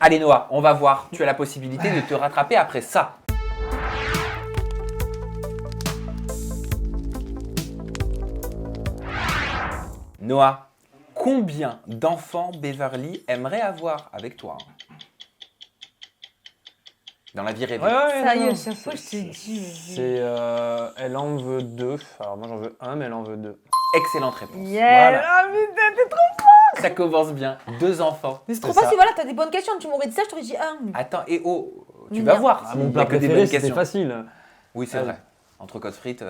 Allez Noah, on va voir. Tu as la possibilité de te rattraper après ça. Noah, combien d'enfants Beverly aimerait avoir avec toi dans la vie rêvée? Sérieux, chaque fois je te dis. C'est, elle en veut 2. Alors moi j'en veux un, mais elle en veut 2. Excellente réponse. Yeah, Voilà. ah, putain, t'es trop. Ça commence bien. 2 enfants. Mais c'est trop C'est facile, ça. voilà, t'as des bonnes questions. Tu m'aurais dit ça, je t'aurais dit un. Attends, et oh, tu Mignon. vas voir. Ah, s'il mon y a plat que des préféré, bonnes c'était questions. facile. Oui, c'est Allez. vrai. Entre côtes frites.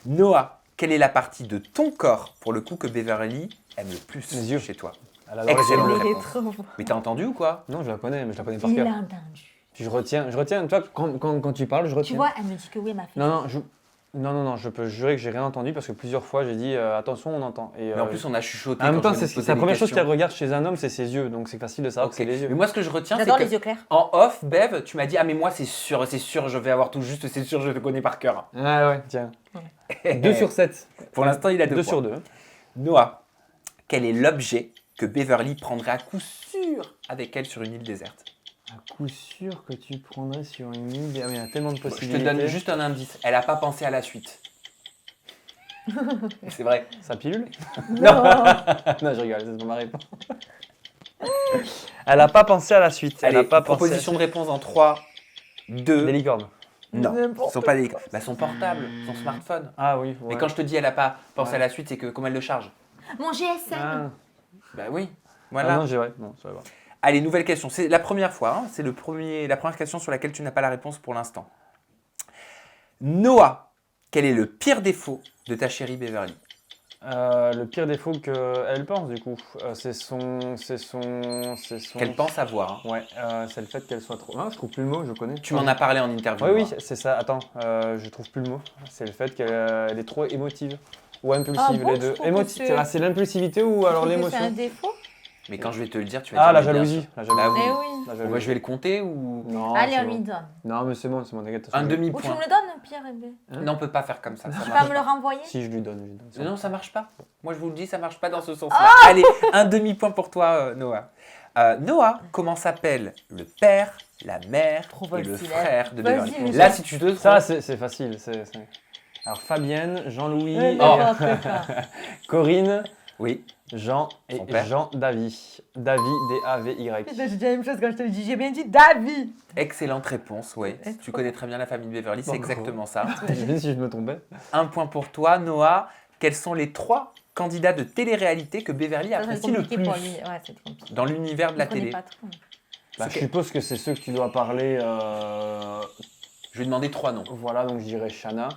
Noah, quelle est la partie de ton corps, pour le coup, que Beverly aime le plus Les yeux. chez toi? Elle adore les Excellent. yeux. Il est réponse. trop bon. Mais t'as entendu ou quoi? Non, je la connais, mais je la connais par Il cœur. a entendu. Puis je retiens. Tu vois, quand tu parles, je retiens. Tu vois, elle me dit que oui, elle m'a fait. Non, je peux jurer que j'ai rien entendu parce que plusieurs fois j'ai dit attention, on entend. Et, Mais en plus, on a chuchoté. en même quand temps, je venais c'est de poser la des première chose questions. qu'elle regarde chez un homme, c'est ses yeux. Donc c'est facile de savoir Ok. que c'est les yeux. Mais moi, ce que je retiens, c'est J'adore que les yeux clairs. en off, Bev, tu m'as dit ah mais moi c'est sûr, je vais avoir tout juste, c'est sûr, je te connais par cœur. Ah ouais, tiens. 2 sur 7. Pour l'instant, il a 2 2 sur 2. Noah, quel est l'objet que Beverly prendrait à coup sûr avec elle sur une île déserte? À coup sûr que tu prendrais sur une île. Ah, mais il y a tellement de Je possibilités. te donne juste un indice. Elle n'a pas pensé à la suite. C'est vrai. Sa pilule Non. Non, je rigole, c'est pas ma réponse. Elle a pas pensé à la suite. Elle Allez, a pas proposition de pensé réponse en 3, 2. à... Des licornes. Non, ce N'importe ne sont pas des licornes. Bah, son portable, son smartphone. Ah oui. Mais quand je te dis elle n'a pas pensé Ouais. à la suite, c'est que comment elle le charge? Mon GSM. Ah, Bah oui. ah Voilà. non, j'ai ouais. Non, ça va. Allez, nouvelle question. C'est la première fois. Hein. C'est la première question sur laquelle tu n'as pas la réponse pour l'instant. Noah, quel est le pire défaut de ta chérie Beverly? Le pire défaut qu'elle pense, du coup, c'est son... Qu'elle pense avoir. Hein. Ouais, c'est le fait qu'elle soit trop... Non, je trouve plus le mot, je connais. Tu m'en as parlé en interview. Oui, hein. c'est ça. Attends, je trouve plus le mot. C'est le fait qu'elle elle est trop émotive. Ou impulsive, Ah bon, les je deux. trouve que Émotive, c'est- c'est l'impulsivité ou alors Tu trouves que C'est un l'émotion? défaut. Mais quand je vais te le dire, tu vas Ah, dire. la mais bien jalousie. sûr. La jalousie. Bah oui. Eh oui. La Bon, jalousie. moi, je vais le compter ou Non, Allez, c'est on lui bon. donne. Non, mais c'est bon, t'inquiète. un Ou tu demi-point. me le donnes, Pierre et B. Non, on peut pas faire comme ça. Ça Tu marche vas me le renvoyer? Si, je lui donne. Non, ça marche pas. Moi, je vous le dis, ça marche pas dans ce sens-là. Allez, un demi-point pour toi, Noah. Noah, comment s'appelle le père, la mère Trop et le facile, frère de Vas-y, Beverly? Michel. Là, si tu te trompes, Ça, c'est facile. Alors, Fabienne, Jean-Louis, et N'importe quoi. Corinne, oui. Jean et Son père. Jean-David. David, D-A-V-Y. Putain, j'ai dit la même chose quand je te l'ai dit. J'ai bien dit David. Excellente réponse, oui. Est-ce Tu que- connais très bien la famille Beverly, c'est Bon, exactement ça. Imagine si je me trompais. Un point pour toi, Noah. Quels sont les 3 candidats de télé-réalité que Beverly Ça, c'est apprécie le compliqué plus pour lui. Ouais, c'est compliqué. dans l'univers de la Je connais télé? pas trop. Bah, je suppose que c'est ceux que tu dois parler. Je vais demander 3 noms. Voilà, donc je dirais Shana.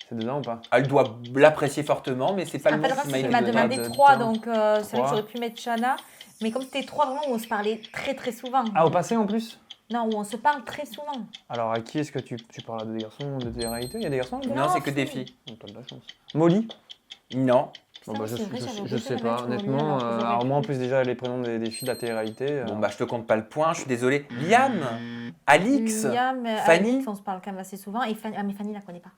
C'est dedans ou pas? Elle doit l'apprécier fortement, mais c'est pas En le fait, nom Ross, qui m'a il été m'a donné. demandé de 3, temps. donc c'est vrai que Trois. j'aurais pu mettre Shana. Mais comme c'était 3 vraiment où on se parlait très très souvent. Ah, au passé en plus? Non, où on se parle très souvent. Alors, à qui est-ce que tu parles? À des garçons de télé-réalité? Il y a des garçons là-dedans? Non, Non, c'est que des si. filles. Oh, t'as de la chance. Molly? Non. Bon, Putain, bah, oui, c'est vrai, j'avais je oublié sais de pas, mettre Molly, honnêtement. alors que j'aurais Alors, moi, en pu. plus, déjà, les prénoms des filles de la télé-réalité. Bon, bah, je te compte pas le point, je suis désolé. Liam, Alix, Liam, Fanny. Alix, on se parle quand même assez souvent. Et Fanny, ah, mais Fanny, la connaît pas.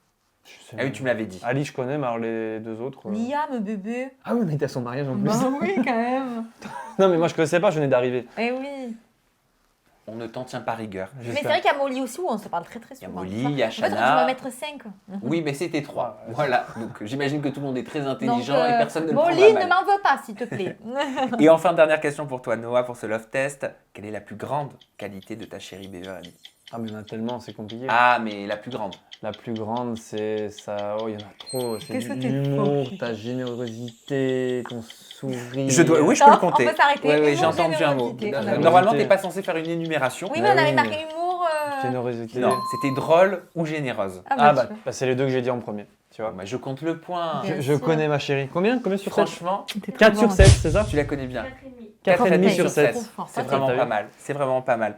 je sais Ah oui, pas. tu me l'avais dit. Ali, je connais, mais alors les deux autres. Liam, bébé. Ah oui, on était à son mariage en plus. Bah oui, quand même. Non, mais moi, je connaissais pas, je venais d'arriver. Eh oui. On ne t'en tient pas rigueur. Mais c'est vrai qu'il y a Molly aussi où on se parle très très Il y a souvent. Molly, il y a En fait, on Shana. va mettre 5. Oui, mais c'était 3. Voilà. Donc, j'imagine que tout le monde est très Donc, intelligent et personne ne le Molly, prendra ne mal. m'en veux pas, s'il te plaît. Et enfin, dernière question pour toi, Noah, pour ce love test. Quelle est la plus grande qualité de ta chérie Beverly? Ah, mais il y en a tellement, c'est compliqué. Ah, mais la plus grande. La plus grande, c'est ça. Oh, il y en a trop. C'est Qu'est-ce que t'es l'humour, fort, ta générosité, ton sourire. Oui, je peux le Non, compter. on peut s'arrêter. Oui, Humour, j'ai entendu un mot. générosité. On a Normalement, Normalement, Générosité. t'es pas censé faire une énumération. Oui, mais on Ah avait oui, marqué mais- humour. Générosité. Non, c'était drôle ou généreuse. Ah, tu bah, vois. c'est les deux que j'ai dit en premier. Tu vois. Bon, bah, je compte le point. Bien Je sûr. connais ma chérie. Combien sur 7? Franchement, T'es trop 4 sur bon. 7, c'est ça? tu la connais bien. 4,5 Putain, sur c'est 7. trop fort. C'est Ça, vraiment t'as vu pas mal. C'est vraiment pas mal.